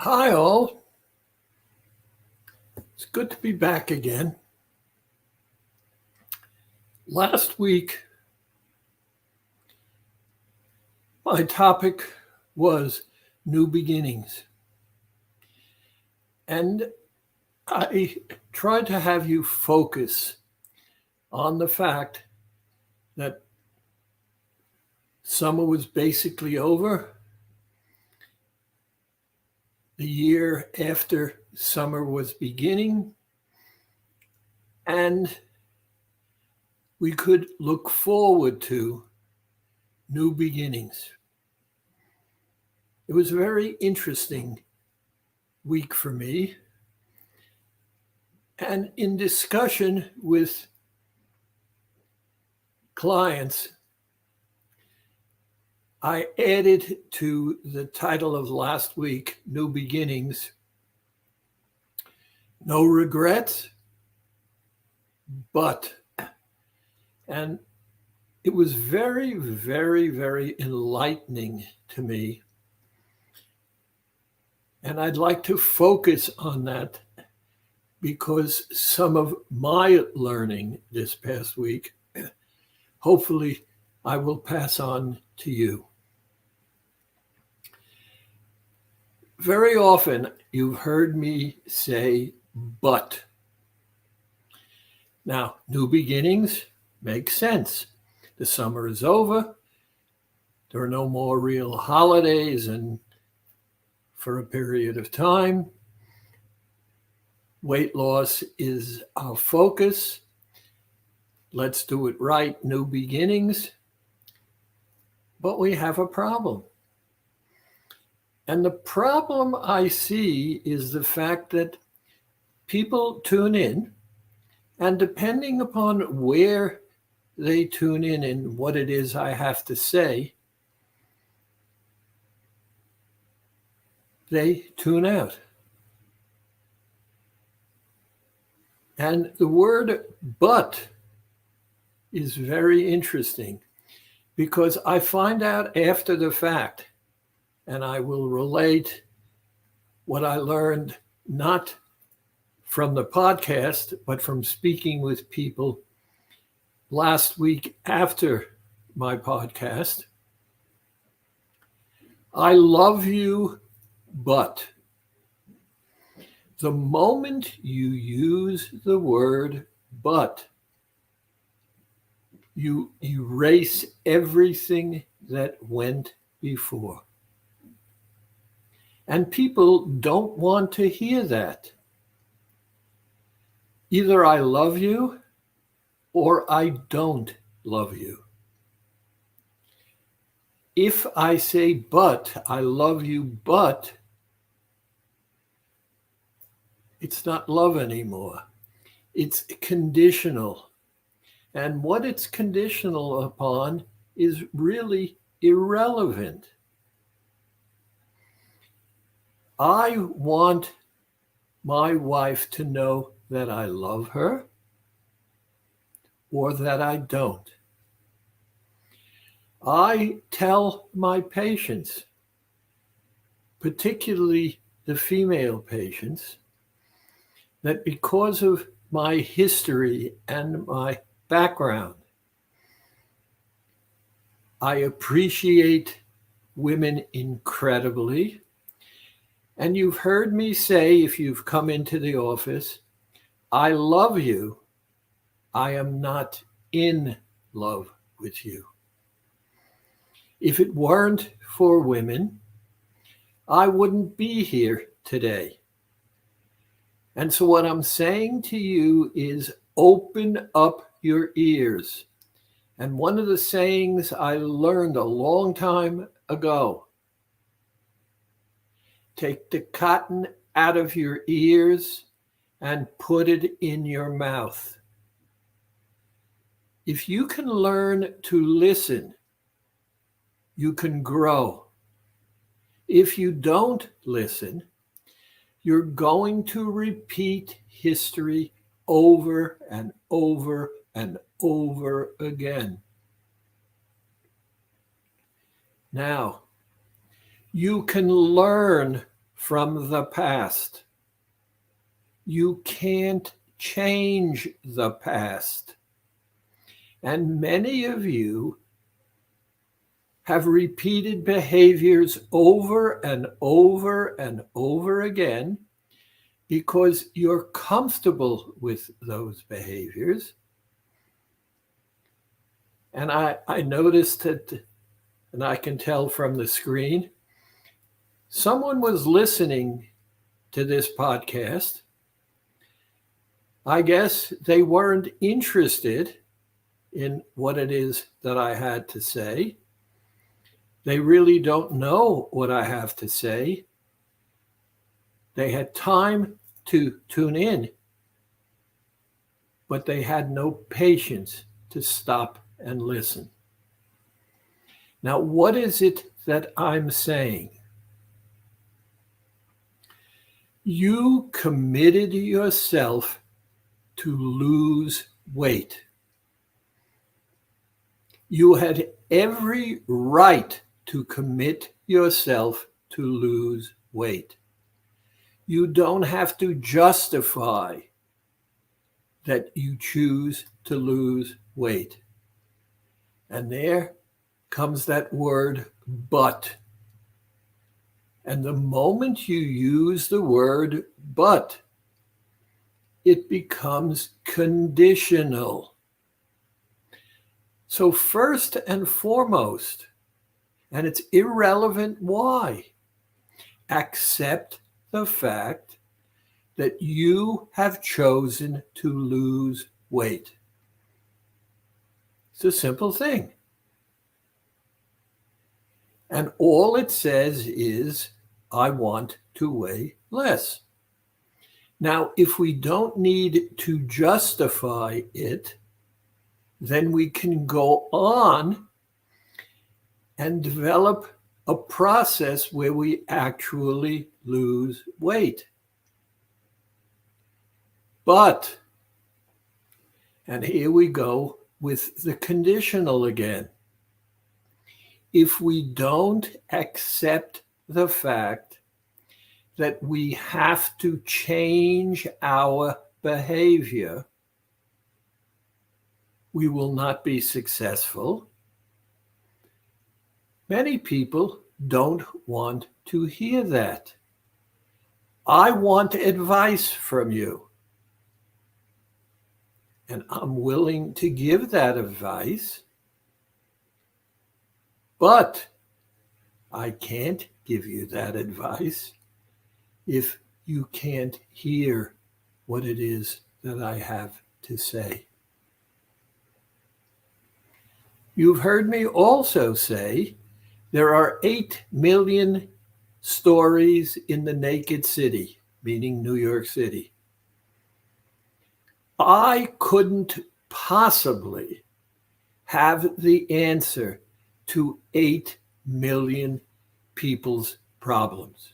Hi, all. It's good to be back again. Last week, my topic was new beginnings. And I tried to have you focus on the fact that summer was basically over. The year after summer was beginning, and we could look forward to new beginnings. It was a very interesting week for me. And in discussion with clients, I added to the title of last week, New Beginnings, no regrets, but. And it was very, very, very enlightening to me. And I'd like to focus on that because some of my learning this past week, hopefully, I will pass on to you. Very often, you've heard me say, but. Now, new beginnings makes sense. The summer is over. There are no more real holidays and for a period of time. Weight loss is our focus. Let's do it right, new beginnings. But we have a problem. And the problem I see is the fact that people tune in, and depending upon where they tune in and what it is I have to say, they tune out. And the word but is very interesting because I find out after the fact, and I will relate what I learned not from the podcast, but from speaking with people last week after my podcast. I love you, but. The moment you use the word but, you erase everything that went before. And people don't want to hear that. Either I love you or I don't love you. If I say, but, I love you, but, it's not love anymore. It's conditional. And what it's conditional upon is really irrelevant. I want my wife to know that I love her or that I don't. I tell my patients, particularly the female patients, that because of my history and my background, I appreciate women incredibly. And you've heard me say, if you've come into the office, I love you. I am not in love with you. If it weren't for women, I wouldn't be here today. And so what I'm saying to you is open up your ears. And one of the sayings I learned a long time ago, take the cotton out of your ears and put it in your mouth. If you can learn to listen, you can grow. If you don't listen, you're going to repeat history over and over and over again. Now, you can learn from the past. You can't change the past. And many of you have repeated behaviors over and over and over again because you're comfortable with those behaviors. And I noticed that, and I can tell from the screen, someone was listening to this podcast. I guess they weren't interested in what it is that I had to say. They really don't know what I have to say. They had time to tune in, but they had no patience to stop and listen. Now, what is it that I'm saying? You committed yourself to lose weight. You had every right to commit yourself to lose weight. You don't have to justify that you choose to lose weight. And there comes that word, but. And the moment you use the word but, it becomes conditional. So first and foremost, and it's irrelevant why, accept the fact that you have chosen to lose weight. It's a simple thing. And all it says is, I want to weigh less. Now, if we don't need to justify it, then we can go on and develop a process where we actually lose weight. But, and here we go with the conditional again. If we don't accept the fact that we have to change our behavior, we will not be successful. Many people don't want to hear that. I want advice from you. And I'm willing to give that advice, but I can't give you that advice if you can't hear what it is that I have to say. You've heard me also say there are 8 million stories in the naked city, meaning New York City. I couldn't possibly have the answer to 8 million people's problems.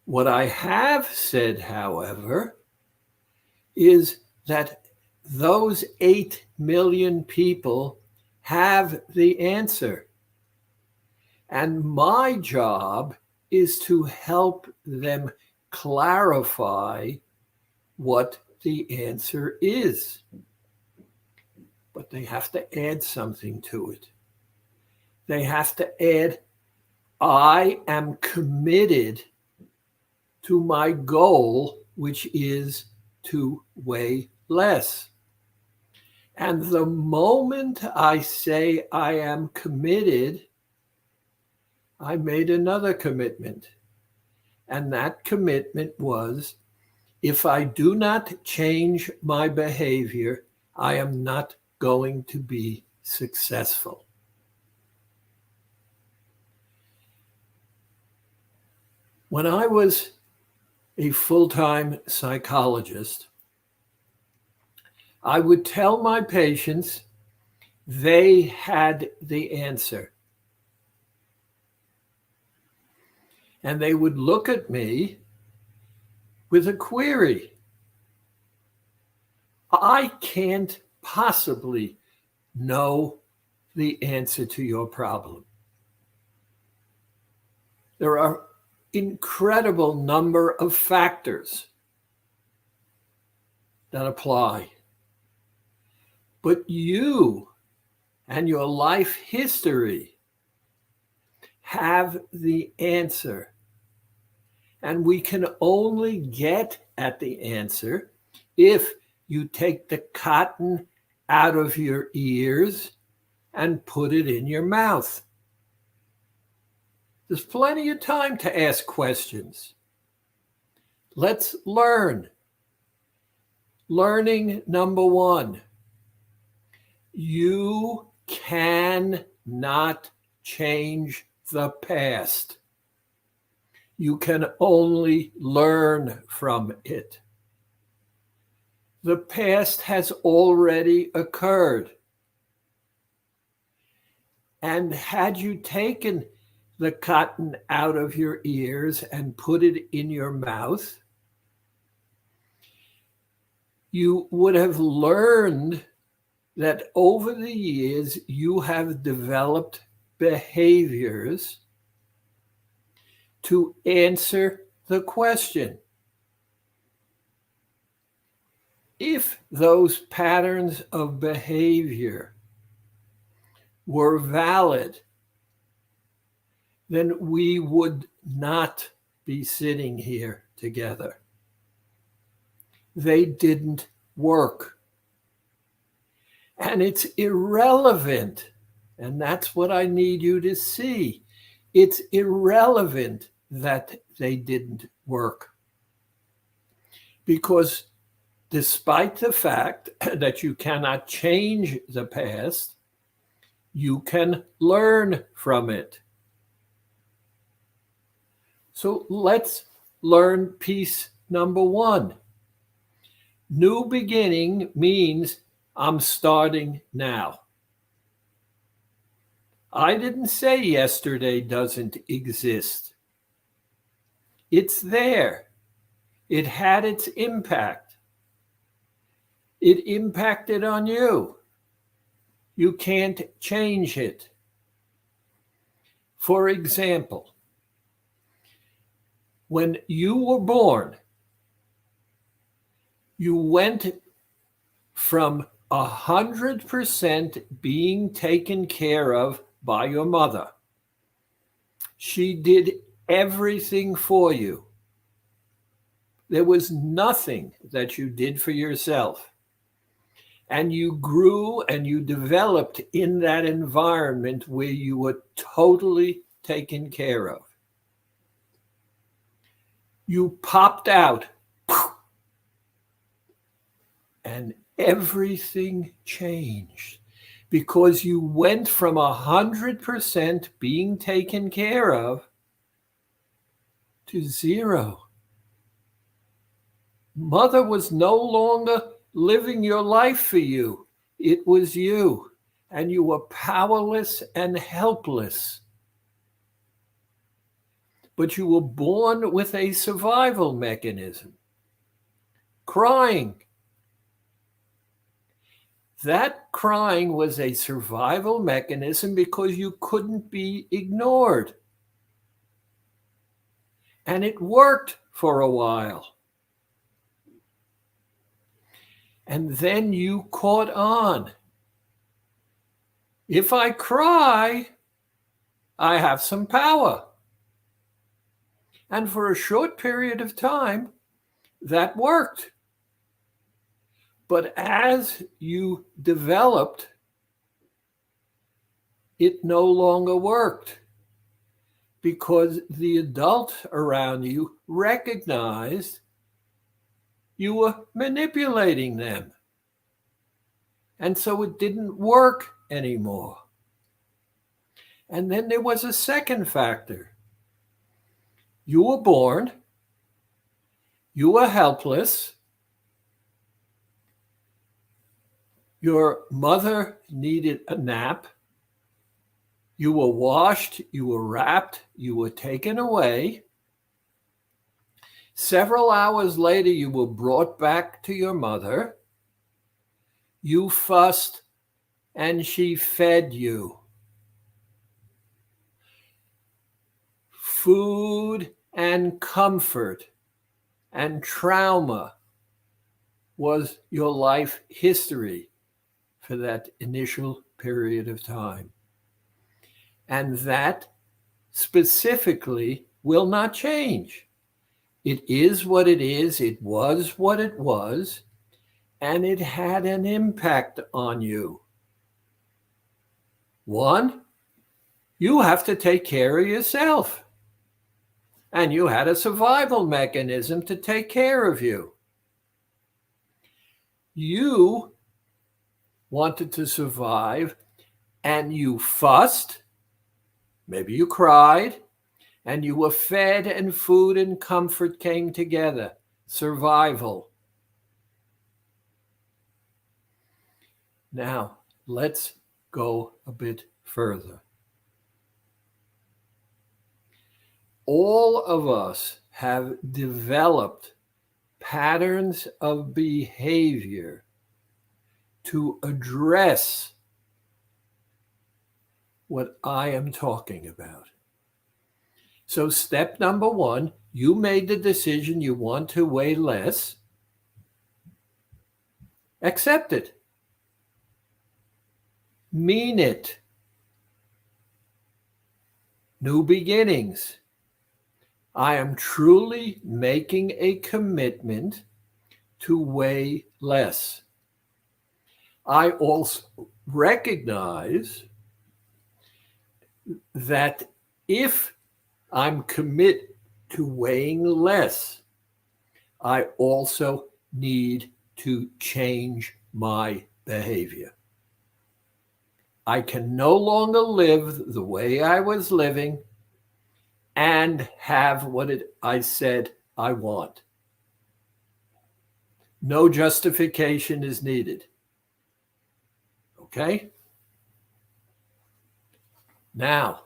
What I have said, however, is that those 8 million people have the answer. And my job is to help them clarify what the answer is. But they have to add something to it. They have to add, I am committed to my goal, which is to weigh less. And the moment I say I am committed, I made another commitment. And that commitment was, if I do not change my behavior, I am not going to be successful. When I was a full-time psychologist, I would tell my patients they had the answer. And they would look at me with a query. I can't possibly know the answer to your problem. There are incredible number of factors that apply. But you and your life history have the answer. And we can only get at the answer if you take the cotton out of your ears and put it in your mouth. There's plenty of time to ask questions. Let's learn. Learning number one. You cannot change the past. You can only learn from it. The past has already occurred. And had you taken the cotton out of your ears and put it in your mouth, you would have learned that over the years you have developed behaviors to answer the question. If those patterns of behavior were valid, then we would not be sitting here together. They didn't work. And it's irrelevant. And that's what I need you to see. It's irrelevant that they didn't work. Because despite the fact that you cannot change the past, you can learn from it. So let's learn piece number one. New beginning means I'm starting now. I didn't say yesterday doesn't exist. It's there. It had its impact. It impacted on you. You can't change it. For example, when you were born, you went from 100% being taken care of by your mother. She did everything for you. There was nothing that you did for yourself. And you grew and you developed in that environment where you were totally taken care of. You popped out and everything changed because you went from 100% being taken care of to zero. Mother was no longer living your life for you. It was you, and you were powerless and helpless. But you were born with a survival mechanism, crying. That crying was a survival mechanism because you couldn't be ignored. And it worked for a while. And then you caught on. If I cry, I have some power. And for a short period of time, that worked. But as you developed, it no longer worked because the adult around you recognized you were manipulating them. And so it didn't work anymore. And then there was a second factor. You were born, you were helpless, your mother needed a nap, you were washed, you were wrapped, you were taken away. Several hours later, you were brought back to your mother. You fussed, and she fed you. Food and comfort and trauma was your life history for that initial period of time. And that specifically will not change. It is what it is, it was what it was, and it had an impact on you. One, you have to take care of yourself. And you had a survival mechanism to take care of you. You wanted to survive, and you fussed, maybe you cried, and you were fed, and food and comfort came together. Survival. Now, let's go a bit further. All of us have developed patterns of behavior to address what I am talking about. So step number one, you made the decision you want to weigh less. Accept it. Mean it. New beginnings. I am truly making a commitment to weigh less. I also recognize that if I'm committed to weighing less, I also need to change my behavior. I can no longer live the way I was living and have what I said I want. No justification is needed. Okay? Now,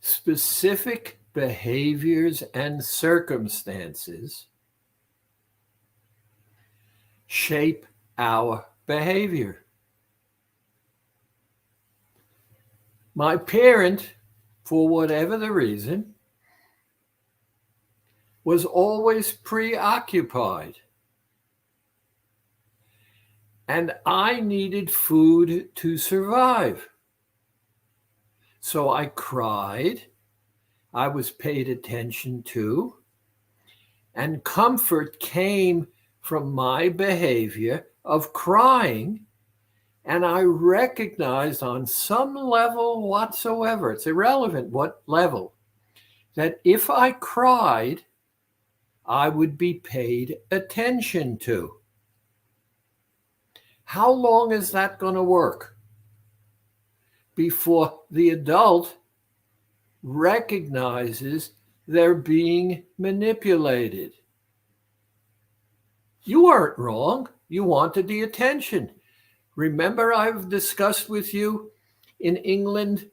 specific behaviors and circumstances shape our behavior. My parent, for whatever the reason, was always preoccupied. And I needed food to survive. So I cried, I was paid attention to, and comfort came from my behavior of crying. And I recognized on some level whatsoever, it's irrelevant what level, that if I cried, I would be paid attention to. How long is that going to work before the adult recognizes they're being manipulated? You weren't wrong. You wanted the attention. Remember, I've discussed with you in England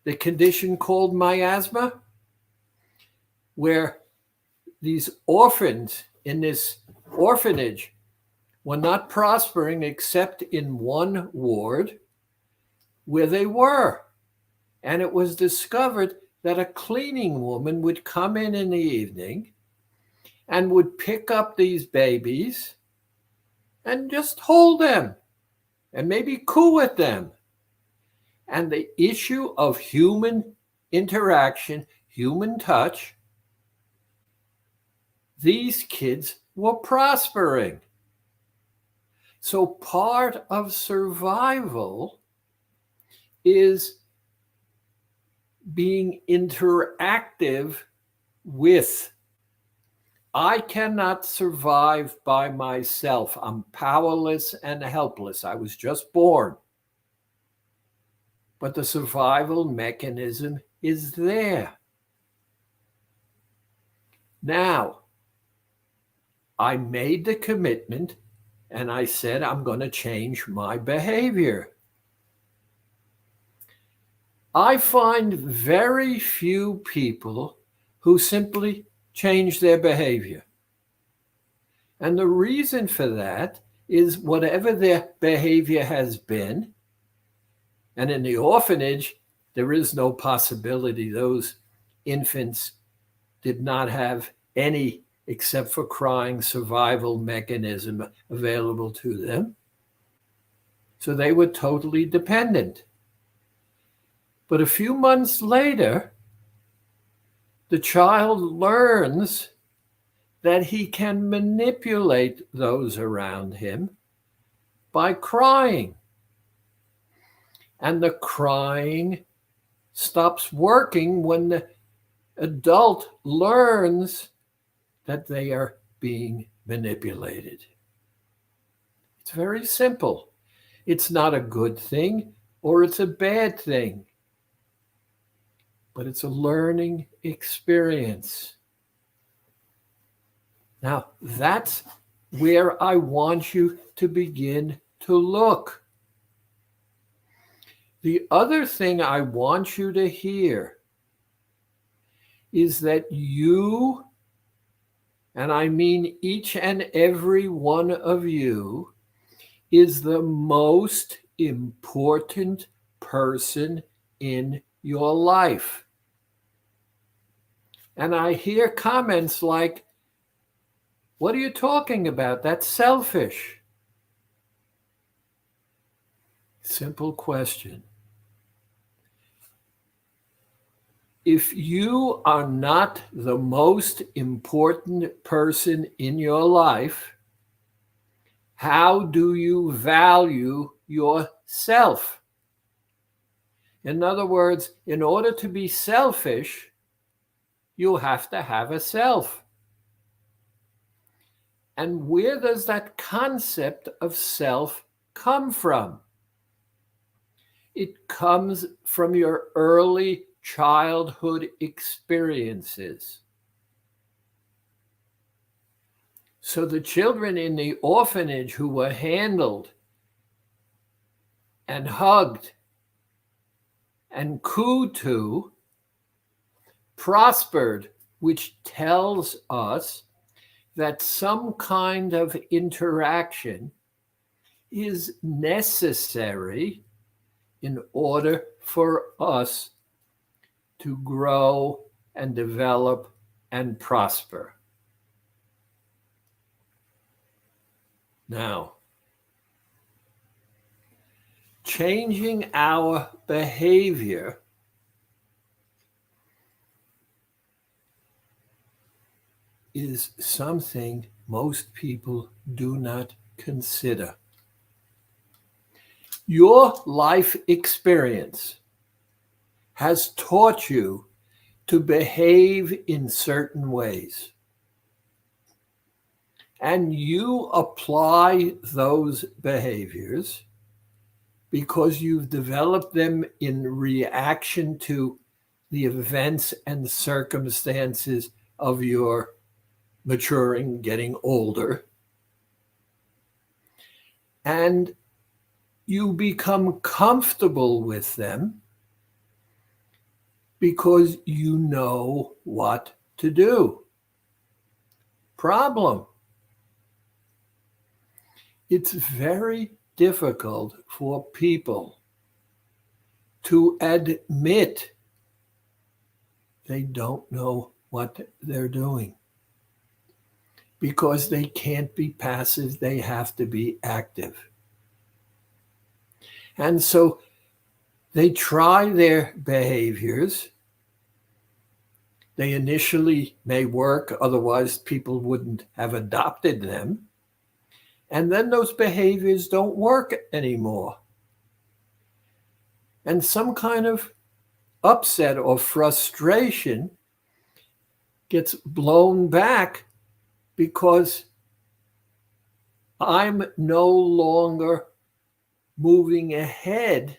the condition called miasma, where these orphans in this orphanage were not prospering except in one ward where they were. And it was discovered that a cleaning woman would come in the evening and would pick up these babies and just hold them and maybe coo with them. And the issue of human interaction, human touch, these kids were prospering. So part of survival is being interactive with. I cannot survive by myself. I'm powerless and helpless. I was just born. But the survival mechanism is there. Now, I made the commitment and I said, I'm going to change my behavior. I find very few people who simply change their behavior. And the reason for that is whatever their behavior has been, and in the orphanage, there is no possibility those infants did not have any, except for crying, survival mechanism available to them. So they were totally dependent. But a few months later, the child learns that he can manipulate those around him by crying. And the crying stops working when the adult learns that they are being manipulated. It's very simple. It's not a good thing or it's a bad thing, but it's a learning experience. Now, that's where I want you to begin to look. The other thing I want you to hear is that you, and I mean each and every one of you, is the most important person in your life. And I hear comments like, "What are you talking about? That's selfish." Simple question. If you are not the most important person in your life, how do you value yourself? In other words, in order to be selfish, you have to have a self. And where does that concept of self come from? It comes from your early childhood experiences. So the children in the orphanage who were handled and hugged and cooed to prospered, which tells us that some kind of interaction is necessary in order for us to grow and develop and prosper. Now, changing our behavior is something most people do not consider. Your life experience has taught you to behave in certain ways. And you apply those behaviors because you've developed them in reaction to the events and circumstances of your maturing, getting older. And you become comfortable with them because you know what to do. Problem: it's very difficult for people to admit they don't know what they're doing because they can't be passive, they have to be active. And so they try their behaviors. They initially may work, otherwise people wouldn't have adopted them. And then those behaviors don't work anymore. And some kind of upset or frustration gets blown back because I'm no longer moving ahead.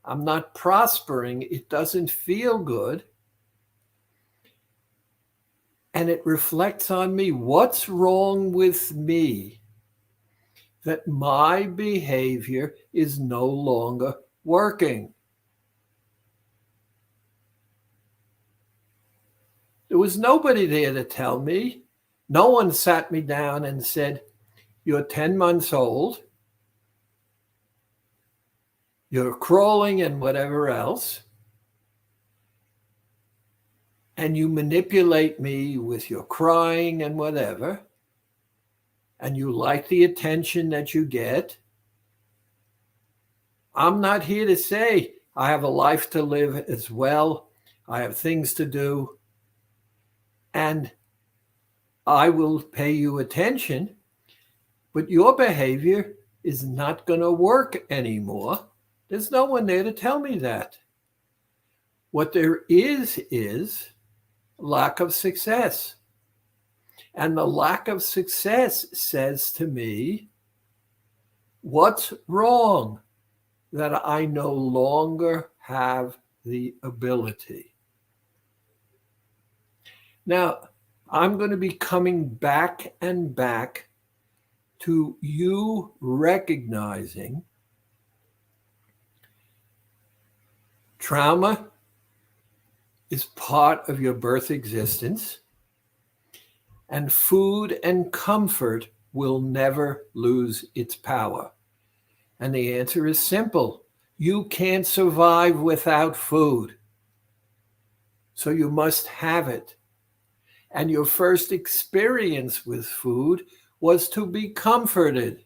I'm not prospering. It doesn't feel good. And it reflects on me. What's wrong with me that my behavior is no longer working? There was nobody there to tell me. No one sat me down and said, "You're 10 months old. You're crawling and whatever else. and you manipulate me with your crying and whatever, and you like the attention that you get, I'm not here to say I have a life to live as well. I have things to do, and I will pay you attention, but your behavior is not going to work anymore. There's no one there to tell me that. What there is lack of success. And the lack of success says to me, what's wrong that I no longer have the ability? Now, I'm going to be coming back and back to you recognizing trauma is part of your birth existence, and food and comfort will never lose its power. And the answer is simple. You can't survive without food. So you must have it. And your first experience with food was to be comforted,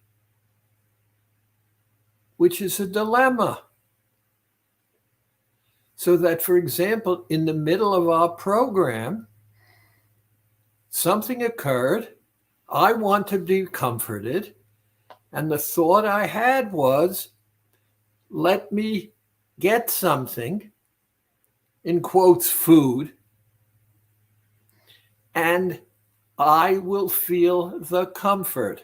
which is a dilemma. So that, for example, in the middle of our program, something occurred. I want to be comforted. And the thought I had was, let me get something, in quotes, food, and I will feel the comfort.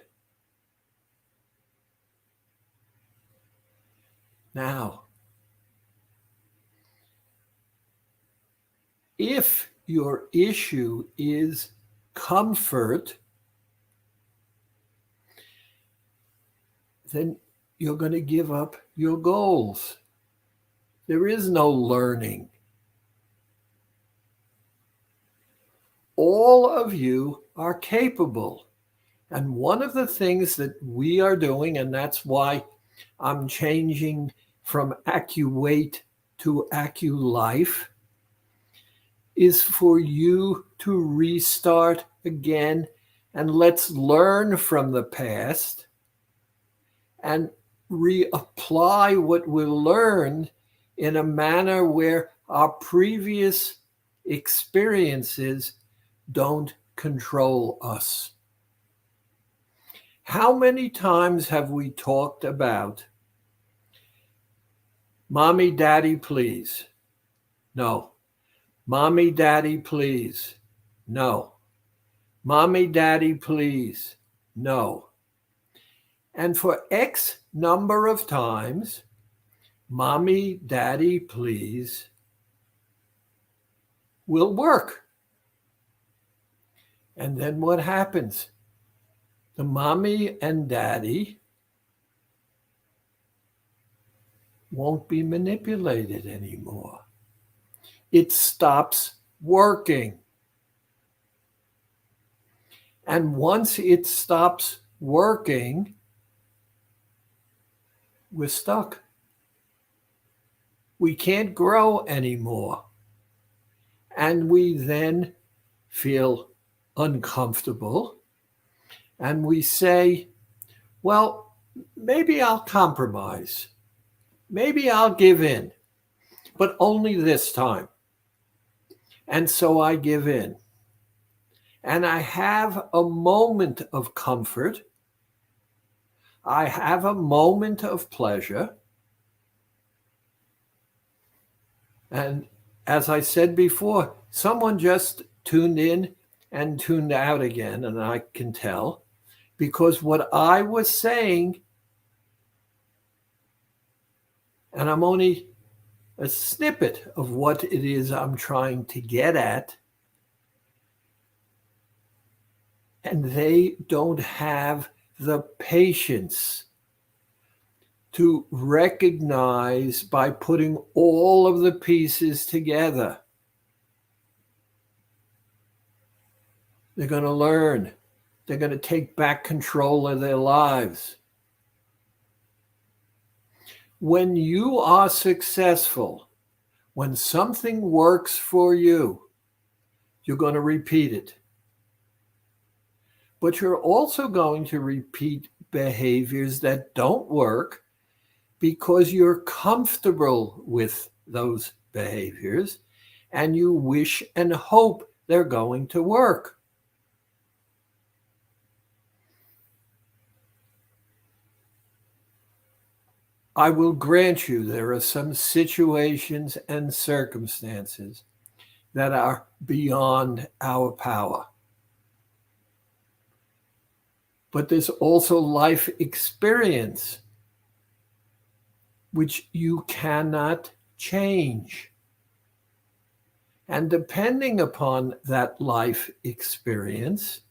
Now, if your issue is comfort, then you're going to give up your goals. There is no learning. All of you are capable. And one of the things that we are doing, and that's why I'm changing from AccuWeight to AccuLife, is for you to restart again, and let's learn from the past and reapply what we learned in a manner where our previous experiences don't control us. How many times have we talked about, Mommy, Daddy, please? No. Mommy, Daddy, please? No. Mommy, Daddy, please? No. And for X number of times, Mommy, Daddy, please will work. And then what happens? The mommy and daddy won't be manipulated anymore. It stops working. And once it stops working, we're stuck. We can't grow anymore. And we then feel uncomfortable. And we say, well, maybe I'll compromise. Maybe I'll give in, but only this time. And so I give in. And I have a moment of comfort. I have a moment of pleasure. And as I said before, someone just tuned in and tuned out again, and I can tell, because what I was saying, and I'm only a snippet of what it is I'm trying to get at, and they don't have the patience to recognize by putting all of the pieces together. They're going to learn. They're going to take back control of their lives. When you are successful, when something works for you, You're going to repeat it. But you're also going to repeat behaviors that don't work because you're comfortable with those behaviors and you wish and hope they're going to work. I will grant you there are some situations and circumstances that are beyond our power. But there's also life experience which you cannot change. And depending upon that life experience,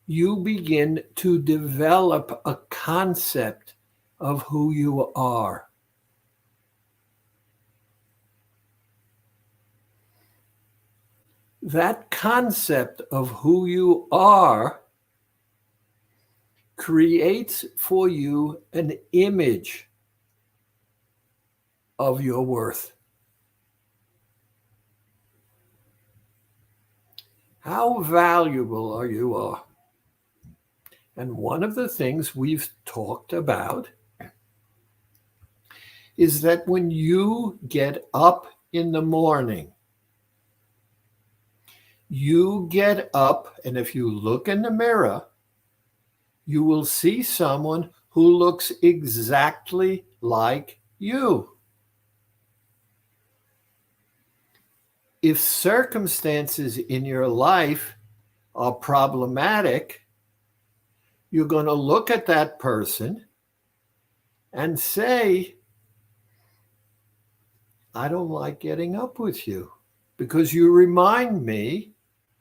you begin to develop a concept of who you are. That concept of who you are creates for you an image of your worth. How valuable are you? And one of the things we've talked about is that when you get up in the morning, you get up, and if you look in the mirror, you will see someone who looks exactly like you. If circumstances in your life are problematic, you're going to look at that person and say, I don't like getting up with you because you remind me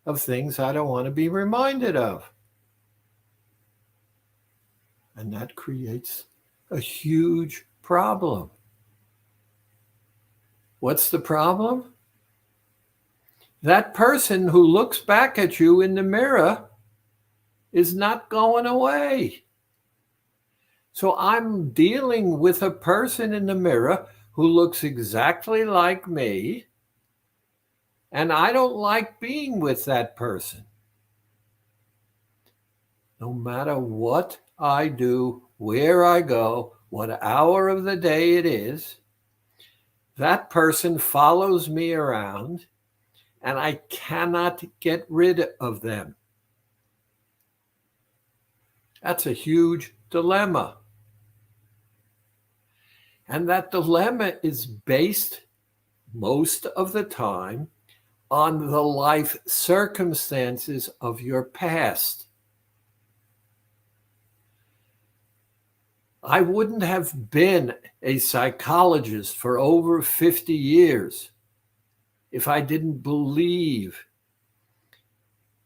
of things I don't want to be reminded of. And that creates a huge problem. What's the problem? That person who looks back at you in the mirror is not going away. So I'm dealing with a person in the mirror who looks exactly like me, and I don't like being with that person. No matter what I do, where I go, what hour of the day it is, that person follows me around, and I cannot get rid of them. That's a huge dilemma. And that dilemma is based most of the time on the life circumstances of your past. I wouldn't have been a psychologist for over 50 years if I didn't believe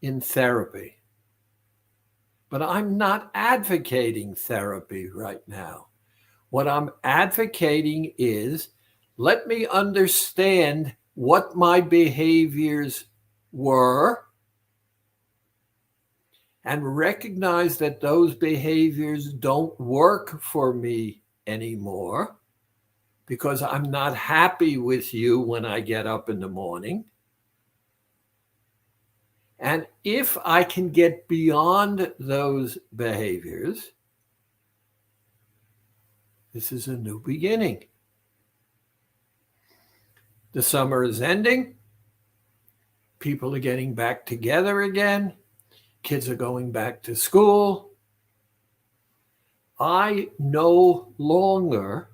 in therapy. But I'm not advocating therapy right now. What I'm advocating is, let me understand what my behaviors were and recognize that those behaviors don't work for me anymore because I'm not happy with you when I get up in the morning. And if I can get beyond those behaviors, this is a new beginning. The summer is ending. People are getting back together again. Kids are going back to school. I no longer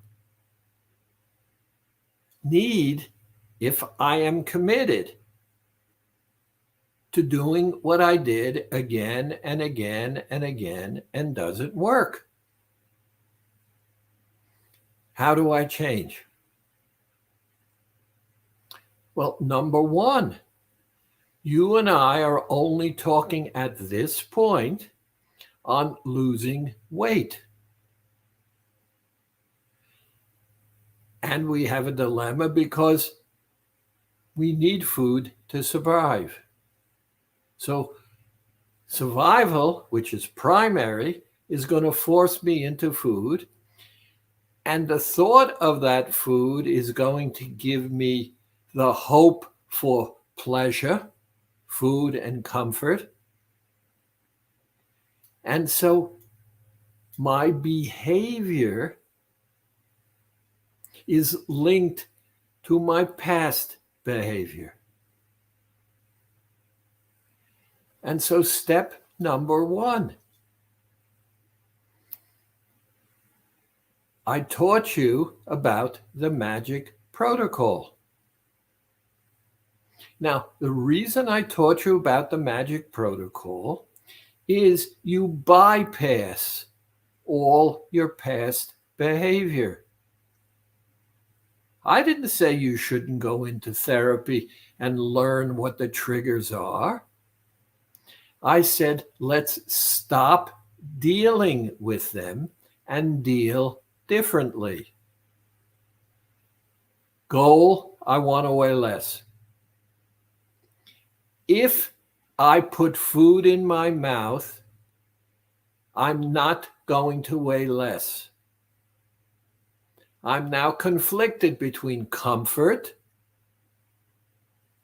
need, if I am committed to doing what I did again and again and again and doesn't work. How do I change? Well, number one, you and I are only talking at this point on losing weight. And we have a dilemma because we need food to survive. So survival, which is primary, is going to force me into food. And the thought of that food is going to give me the hope for pleasure, food and comfort. And so my behavior is linked to my past behavior. And so step number 1, I taught you about the magic protocol. Now, the reason I taught you about the magic protocol is you bypass all your past behavior. I didn't say you shouldn't go into therapy and learn what the triggers are. I said, let's stop dealing with them and deal differently. Goal, I want to weigh less. If I put food in my mouth, I'm not going to weigh less. I'm now conflicted between comfort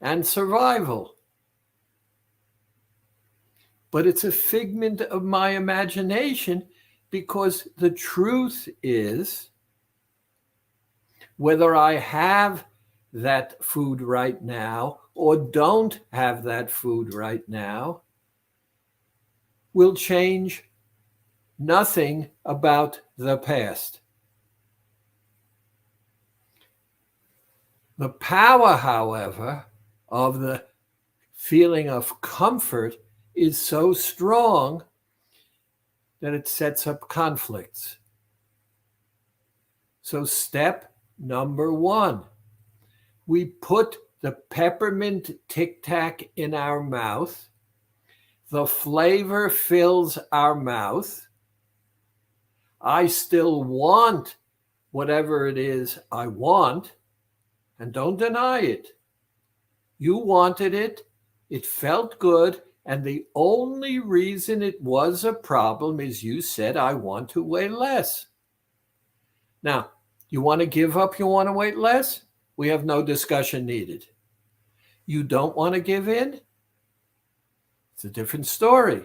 and survival. But it's a figment of my imagination, because the truth is, whether I have that food right now or don't have that food right now will change nothing about the past. The power, however, of the feeling of comfort is so strong that it sets up conflicts. So step number 1, we put the peppermint Tic Tac in our mouth. The flavor fills our mouth. I still want whatever it is I want, and don't deny it. You wanted it, it felt good, and the only reason it was a problem is you said, I want to weigh less. Now, you want to give up, you want to weigh less? We have no discussion needed. You don't want to give in? It's a different story.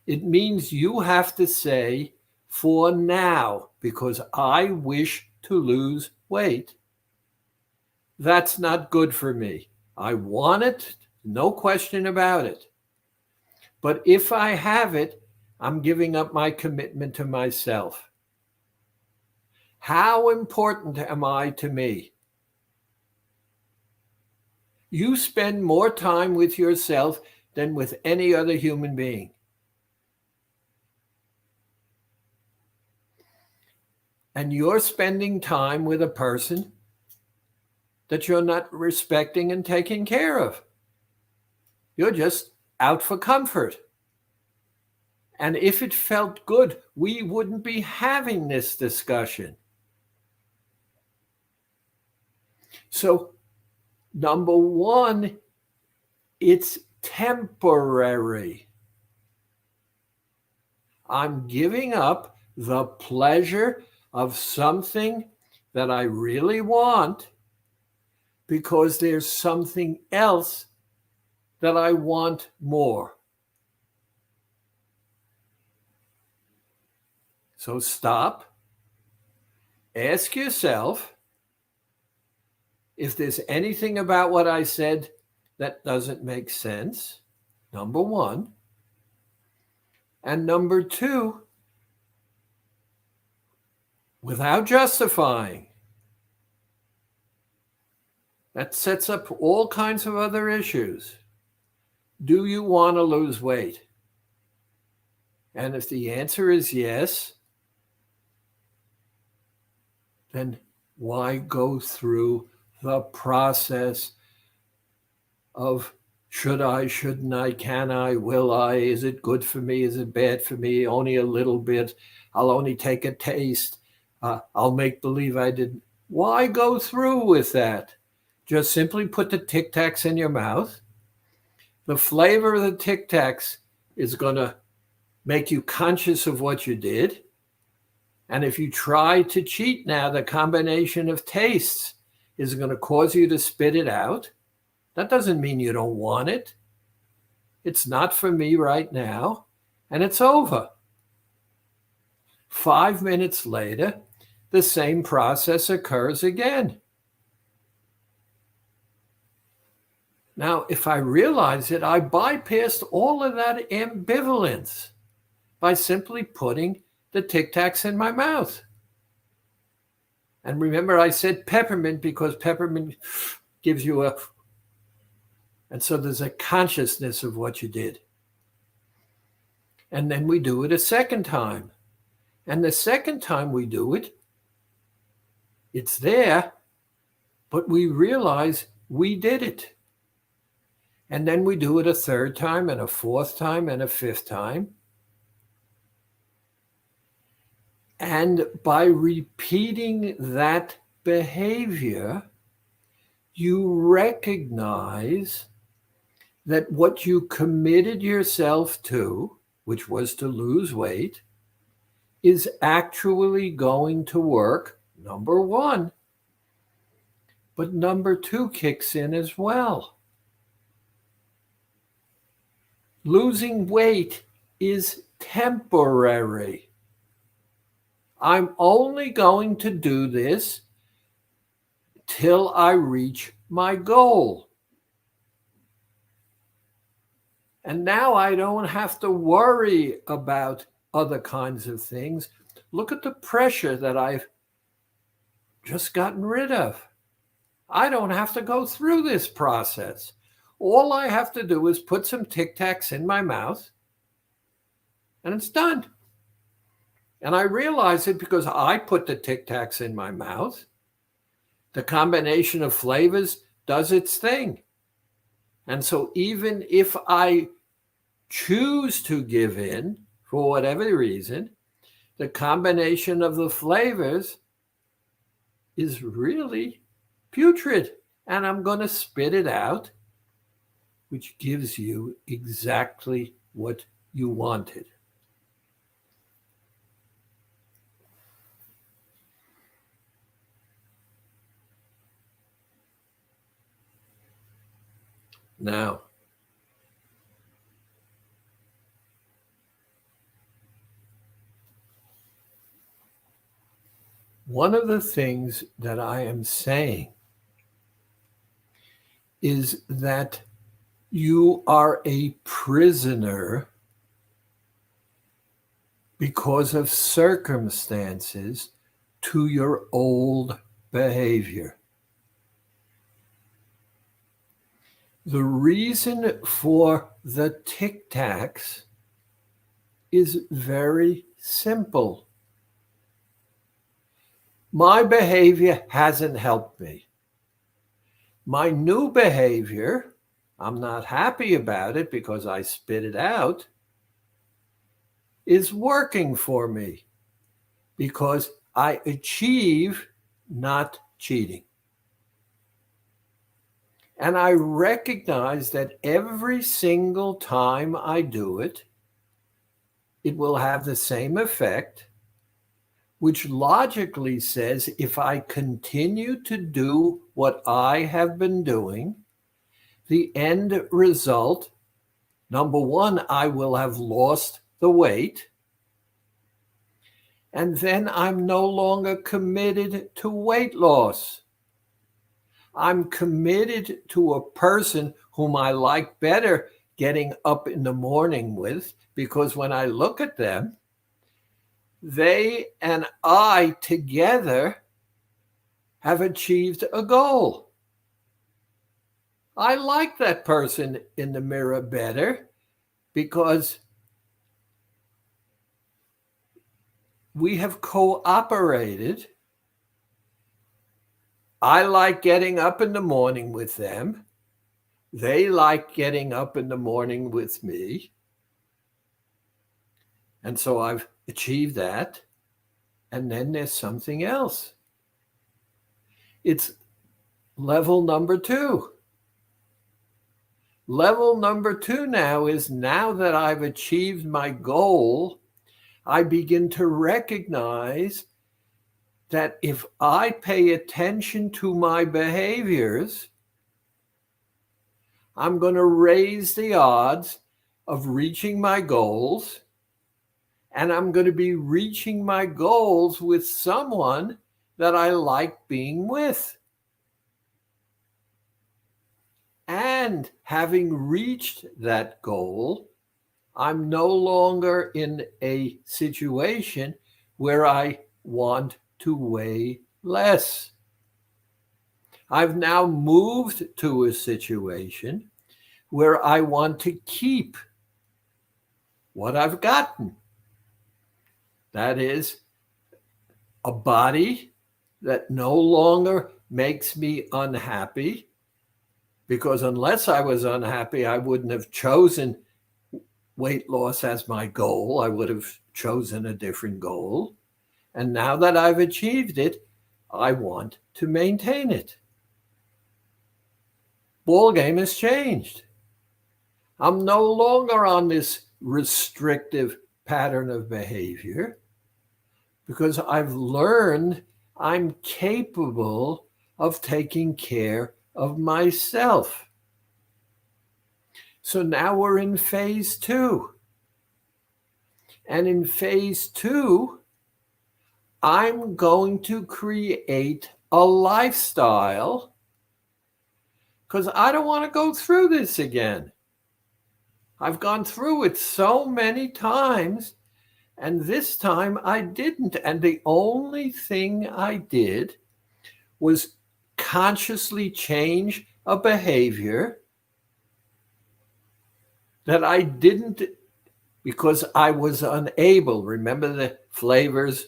It means you have to say, for now, because I wish to lose weight, that's not good for me. I want it, no question about it. But if I have it, I'm giving up my commitment to myself. How important am I to me? You spend more time with yourself than with any other human being. And you're spending time with a person that you're not respecting and taking care of. You're just out for comfort. And if it felt good, we wouldn't be having this discussion. So, number 1, it's temporary. I'm giving up the pleasure of something that I really want because there's something else that I want more. So stop, ask yourself if there's anything about what I said that doesn't make sense, number 1. And number 2, without justifying. That sets up all kinds of other issues. Do you want to lose weight? And if the answer is yes, then why go through the process of should I, shouldn't I, can I, will I, is it good for me, is it bad for me, only a little bit, I'll only take a taste, I'll make believe I didn't. Why go through with that? Just simply put the Tic Tacs in your mouth. The flavor of the Tic Tacs is going to make you conscious of what you did. And if you try to cheat now, the combination of tastes is going to cause you to spit it out. That doesn't mean you don't want it. It's not for me right now, and it's over. 5 minutes later, the same process occurs again. Now, if I realize it, I bypassed all of that ambivalence by simply putting the Tic Tacs in my mouth. And remember, I said peppermint because peppermint gives you a... And so there's a consciousness of what you did. And then we do it a second time. And the second time we do it, it's there, but we realize we did it. And then we do it a third time and a fourth time and a fifth time. And by repeating that behavior, you recognize that what you committed yourself to, which was to lose weight, is actually going to work, number one. But number two kicks in as well. Losing weight is temporary. I'm only going to do this till I reach my goal. And now I don't have to worry about other kinds of things. Look at the pressure that I've just gotten rid of. I don't have to go through this process. All I have to do is put some Tic Tacs in my mouth, and it's done. And I realize it because I put the Tic Tacs in my mouth. The combination of flavors does its thing. And so even if I choose to give in, for whatever reason, the combination of the flavors is really putrid. And I'm going to spit it out, which gives you exactly what you wanted. Now, one of the things that I am saying is that you are a prisoner because of circumstances to your old behavior. The reason for the Tic Tacs is very simple. My behavior hasn't helped me. My new behavior, I'm not happy about it because I spit it out, is working for me because I achieve not cheating. And I recognize that every single time I do it, it will have the same effect, which logically says if I continue to do what I have been doing, the end result, number one, I will have lost the weight, and then I'm no longer committed to weight loss. I'm committed to a person whom I like better getting up in the morning with, because when I look at them, they and I together have achieved a goal. I like that person in the mirror better because we have cooperated. I like getting up in the morning with them. They like getting up in the morning with me. And so I've achieved that. And then there's something else. It's level number two. Level number two now is, now that I've achieved my goal, I begin to recognize that if I pay attention to my behaviors, I'm going to raise the odds of reaching my goals, and I'm going to be reaching my goals with someone that I like being with. And having reached that goal, I'm no longer in a situation where I want to weigh less. I've now moved to a situation where I want to keep what I've gotten. That is a body that no longer makes me unhappy, because unless I was unhappy, I wouldn't have chosen weight loss as my goal. I would have chosen a different goal. And now that I've achieved it, I want to maintain it. Ball game has changed. I'm no longer on this restrictive pattern of behavior because I've learned I'm capable of taking care of myself. So now we're in phase 2. And in phase 2, I'm going to create a lifestyle because I don't want to go through this again. I've gone through it so many times, and this time I didn't. And the only thing I did was consciously change a behavior that I didn't because I was unable. Remember, the flavors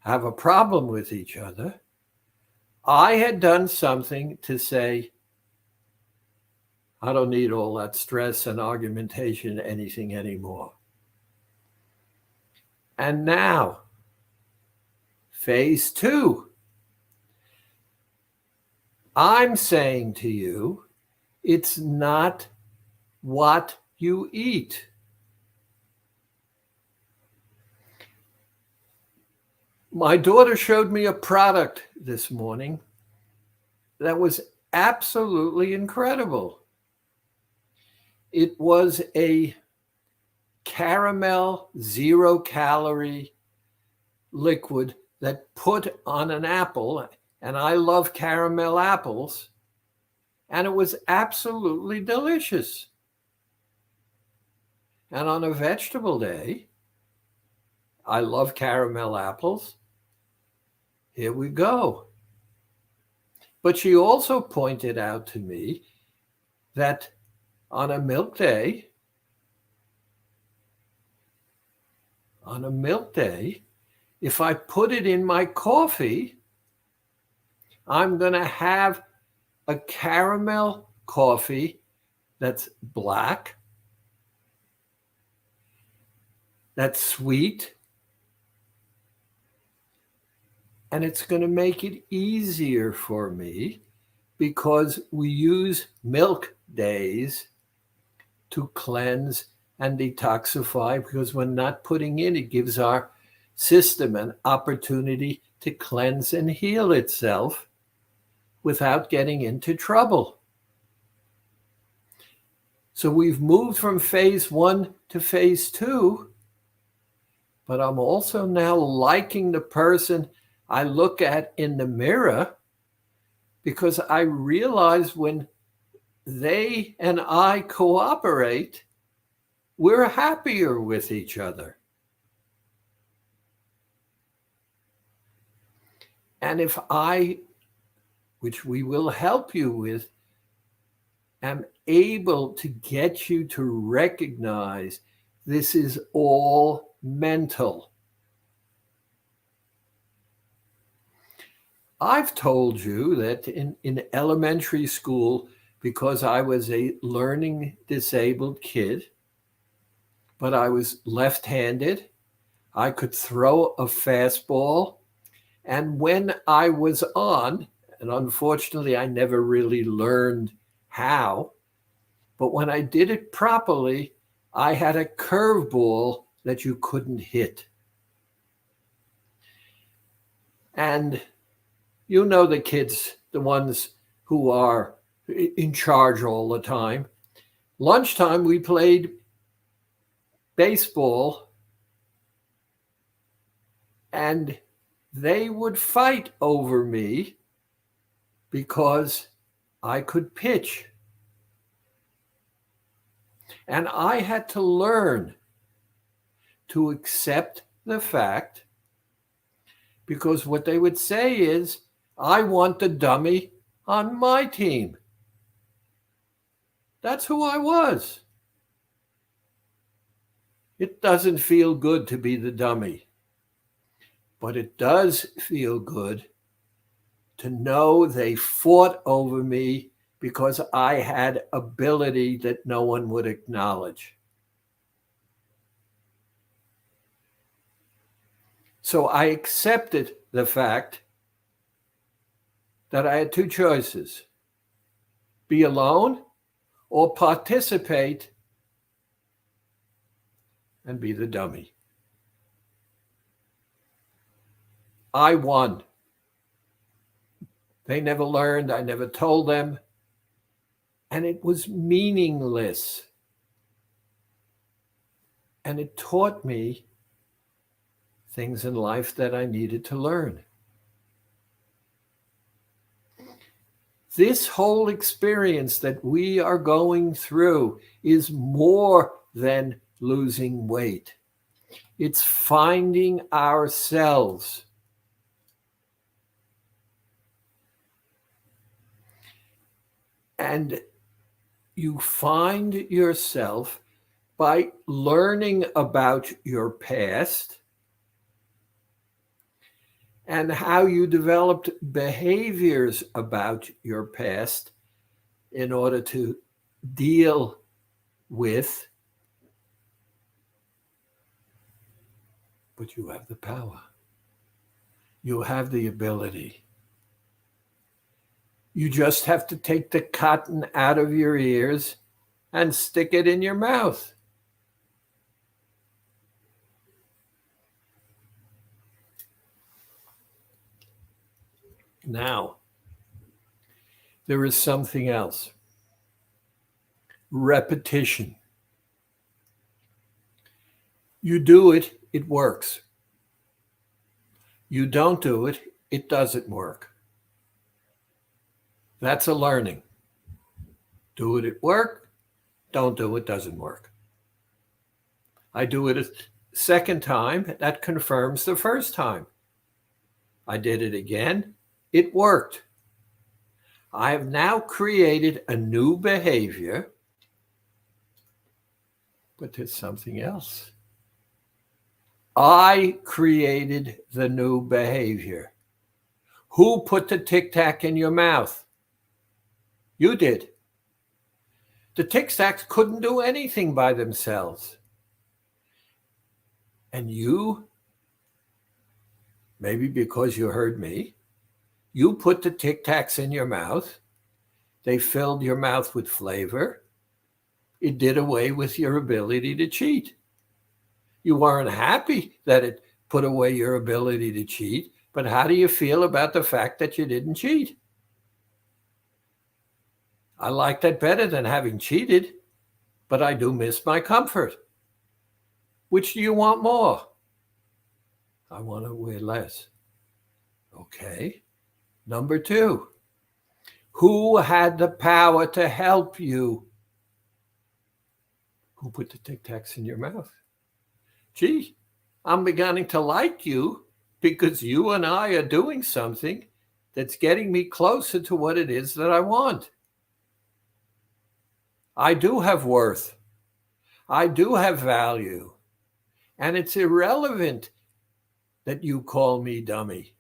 have a problem with each other. I had done something to say, I don't need all that stress and argumentation, anything anymore. And now, phase 2. I'm saying to you, it's not what you eat. My daughter showed me a product this morning that was absolutely incredible. It was a caramel 0-calorie liquid that put on an apple, and I love caramel apples, and it was absolutely delicious. And on a vegetable day, I love caramel apples. Here we go. But she also pointed out to me that on a milk day, if I put it in my coffee, I'm going to have a caramel coffee that's black, that's sweet, and it's going to make it easier for me because we use milk days to cleanse and detoxify, because we're not putting in, it gives our system an opportunity to cleanse and heal itself without getting into trouble. So we've moved from phase 1 to phase 2, but I'm also now liking the person I look at in the mirror, because I realize when they and I cooperate, we're happier with each other. And if I, which we will help you with, am able to get you to recognize this is all mental. I've told you that in elementary school, because I was a learning disabled kid, but I was left-handed, I could throw a fastball. And when I was on, and unfortunately I never really learned how, but when I did it properly, I had a curveball that you couldn't hit. And you know the kids, the ones who are in charge all the time. Lunchtime, we played baseball, and they would fight over me because I could pitch. And I had to learn to accept the fact, because what they would say is, I want the dummy on my team. That's who I was. It doesn't feel good to be the dummy, but it does feel good to know they fought over me because I had ability that no one would acknowledge. So I accepted the fact that I had two choices: be alone or participate and be the dummy. I won. They never learned. I never told them. And it was meaningless. And it taught me things in life that I needed to learn. This whole experience that we are going through is more than losing weight. It's finding ourselves. And you find yourself by learning about your past and how you developed behaviors about your past in order to deal with. But you have the power. You have the ability. You just have to take the cotton out of your ears and stick it in your mouth. Now, there is something else. Repetition. You do it, it works. You don't do it, it doesn't work. That's a learning. Do it at work, don't do it, doesn't work. I do it a second time, that confirms the first time. I did it again, it worked. I have now created a new behavior, but there's something else. I created the new behavior. Who put the Tic Tac in your mouth? You did. The Tic Tacs couldn't do anything by themselves. And you, maybe because you heard me, you put the Tic Tacs in your mouth. They filled your mouth with flavor. It did away with your ability to cheat. You weren't happy that it put away your ability to cheat, but how do you feel about the fact that you didn't cheat? I like that better than having cheated, but I do miss my comfort. Which do you want more? I want to wear less. Okay. Number 2, who had the power to help you? Who put the Tic Tacs in your mouth? Gee, I'm beginning to like you because you and I are doing something that's getting me closer to what it is that I want. I do have worth. I do have value. And it's irrelevant that you call me dummy,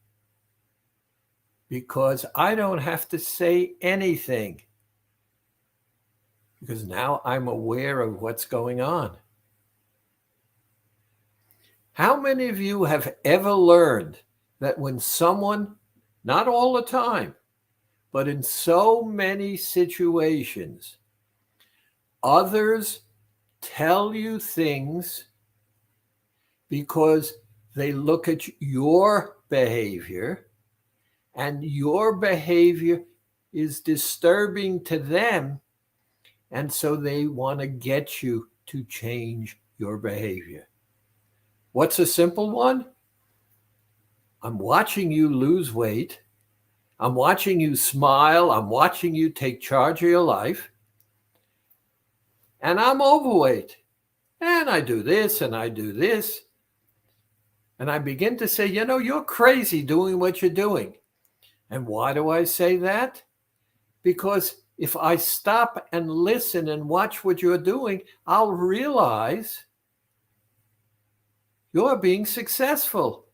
because I don't have to say anything, because now I'm aware of what's going on. How many of you have ever learned that when someone, not all the time, but in so many situations, others tell you things because they look at your behavior, and your behavior is disturbing to them, and so they want to get you to change your behavior. What's a simple one? I'm watching you lose weight. I'm watching you smile. I'm watching you take charge of your life. And I'm overweight. And I do this and I do this. And I begin to say, you're crazy doing what you're doing. And why do I say that? Because if I stop and listen and watch what you're doing, I'll realize you're being successful.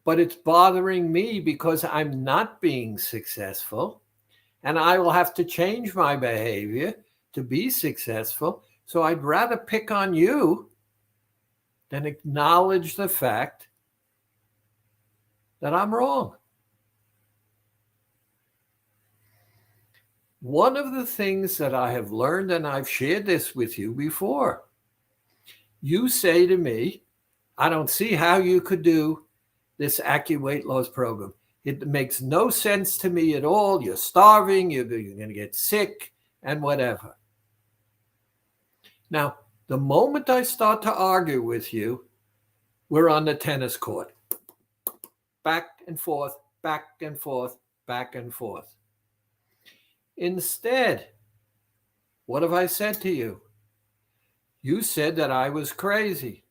But it's bothering me because I'm not being successful. And I will have to change my behavior to be successful. So I'd rather pick on you than acknowledge the fact that I'm wrong. One of the things that I have learned, and I've shared this with you before, you say to me, I don't see how you could do this AccuWeight Loss program. It makes no sense to me at all. You're starving, you're going to get sick, and whatever. Now, the moment I start to argue with you, we're on the tennis court. Back and forth, back and forth, back and forth. Instead, what have I said to you? You said that I was crazy.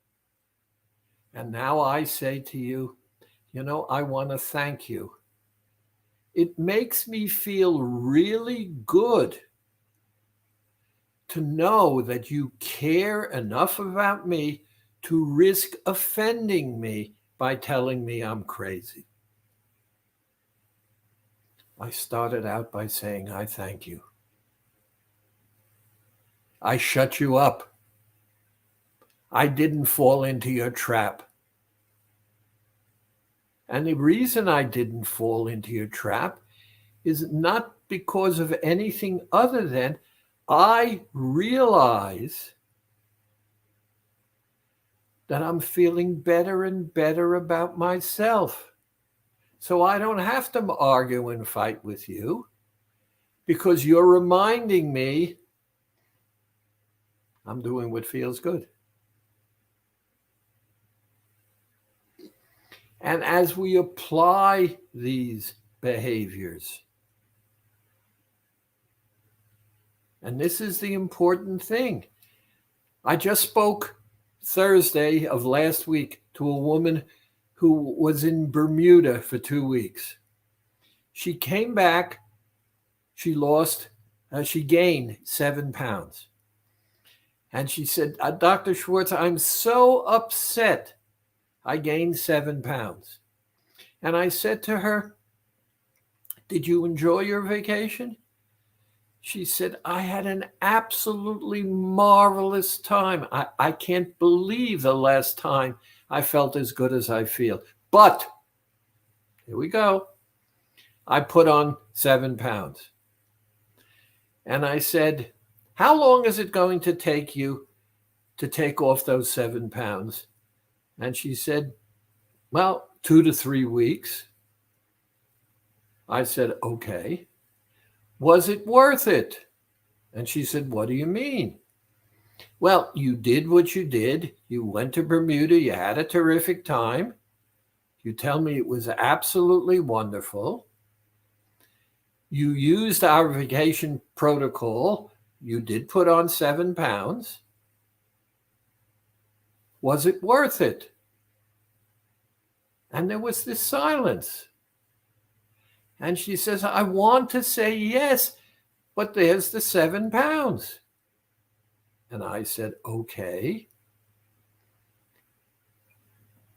And now I say to you, I want to thank you. It makes me feel really good to know that you care enough about me to risk offending me by telling me I'm crazy. I started out by saying, I thank you. I shut you up. I didn't fall into your trap. And the reason I didn't fall into your trap is not because of anything other than I realize that I'm feeling better and better about myself. So I don't have to argue and fight with you because you're reminding me I'm doing what feels good. And as we apply these behaviors, and this is the important thing, I just spoke Thursday of last week to a woman who was in Bermuda for 2 weeks. She came back, she gained 7 pounds. And she said, Dr. Schwartz, I'm so upset I gained 7 pounds. And I said to her, did you enjoy your vacation? She said, I had an absolutely marvelous time. I can't believe the last time I felt as good as I feel. But, here we go, I put on 7 pounds. And I said, how long is it going to take you to take off those 7 pounds? And she said, well, 2 to 3 weeks. I said, okay. Was it worth it? And she said, what do you mean? Well, you did what you did. You went to Bermuda. You had a terrific time. You tell me it was absolutely wonderful. You used our vacation protocol. You did put on 7 pounds. Was it worth it? And there was this silence. And she says, I want to say yes, but there's the 7 pounds. And I said, okay.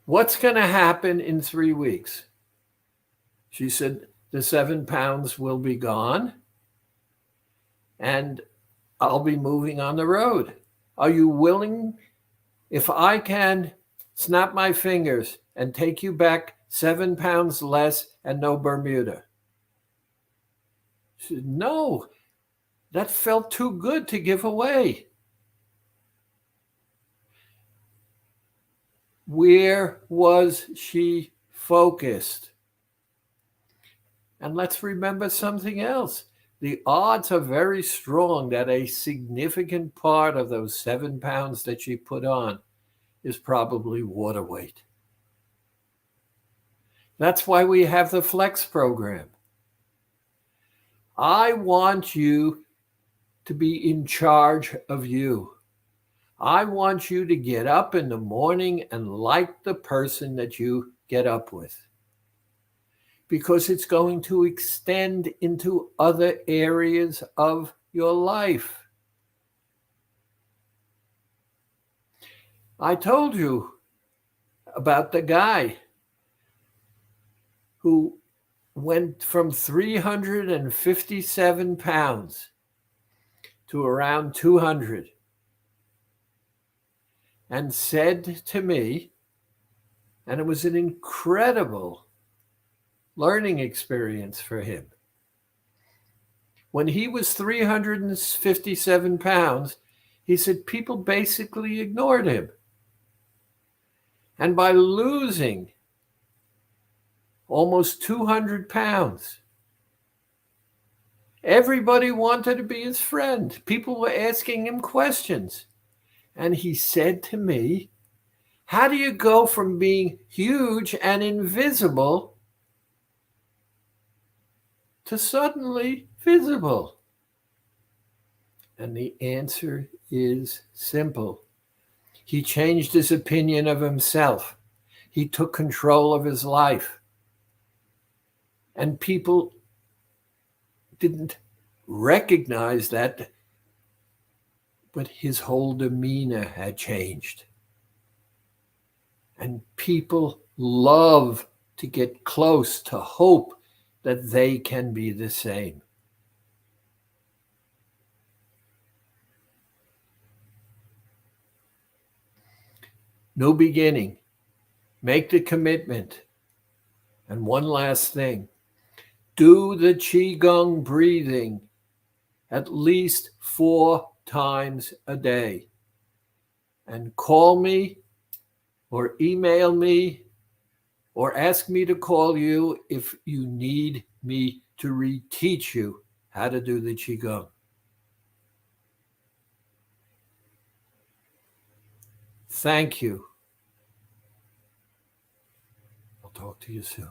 What's going to happen in 3 weeks? She said, the 7 pounds will be gone and I'll be moving on the road. Are you willing, if I can snap my fingers and take you back 7 pounds less and no Bermuda? She said, no, that felt too good to give away. Where was she focused? And let's remember something else. the odds are very strong that a significant part of those 7 pounds that she put on is probably water weight. That's why we have the Flex program. I want you to be in charge of you. I want you to get up in the morning and like the person that you get up with, because it's going to extend into other areas of your life. I told you about the guy who went from 357 pounds to around 200 and said to me, and it was an incredible learning experience for him. When he was 357 pounds, he said people basically ignored him. And by losing almost 200 pounds, everybody wanted to be his friend. People were asking him questions. And he said to me, how do you go from being huge and invisible to suddenly visible? And the answer is simple. He changed his opinion of himself. He took control of his life. And people didn't recognize that, but his whole demeanor had changed. And people love to get close to hope that they can be the same. New beginning. Make the commitment. And one last thing. Do the Qigong breathing at least 4 times a day. And call me or email me or ask me to call you if you need me to reteach you how to do the Qigong. Thank you. I'll talk to you soon.